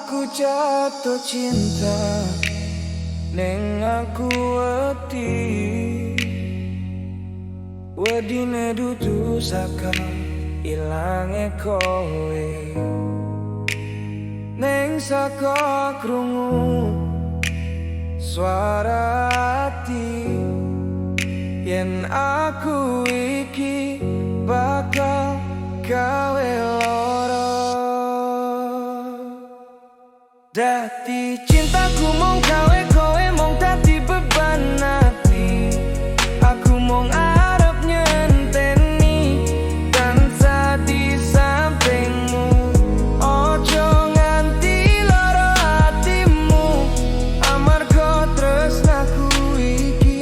Aku jatuh cinta neng aku wedine dudu saka ilange kowe neng saka krungu suara hati yen aku iki bakal gawe loro. Dadi cintaku mong gawe kowe mong dadi beban hati. Aku mong arep nyenteni tansah di sampingmu. Ojo nganti loro hatimu amarga tresnaku iki.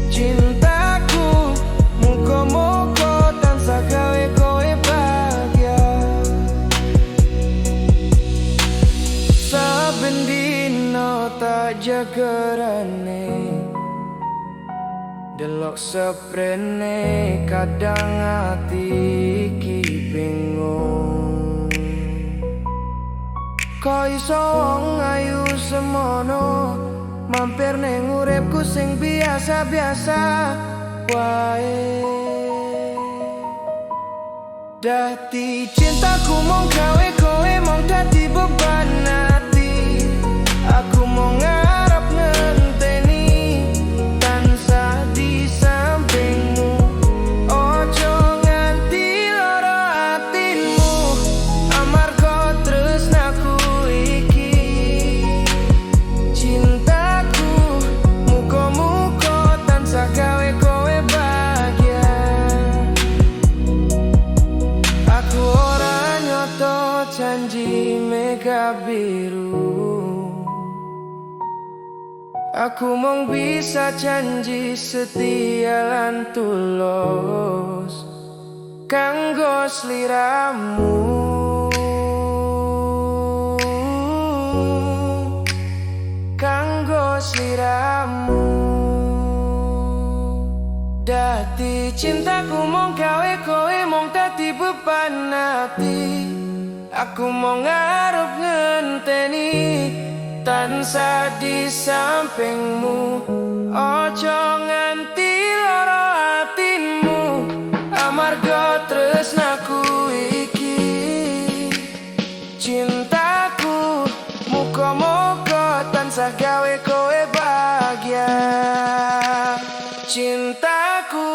Cintaku muga-muga tansah gawe kowe bahagia. Saben dino tak jagerane delok seprene kadang hati iki bingung. Kok iso wong ayu semono mampir ning uripku sing biasa-biasa wae. Dadi cintaku mong gawe kowe mong dadi beban hati. Aku mong ngarep ngenteni tansah di sampingmu. Ojo nganti loro hatimu amarga tresnaku iki. Cintaku muga-muga tansah gawe kowe bahagia. Aku ora nyoto janji mega biru. Aku mong bisa janji setia lan tulus kanggo sliramu. Kanggo sliramu. Dadi cintaku mong gawe kowe mong dadi beban hati. Aku mong ngarep ngenteni tansah di sampingmu. Ojo nganti loro hatimu amarga tresnaku iki. Cintaku muga-muga tansah gawe kowe bahagia. Cintaku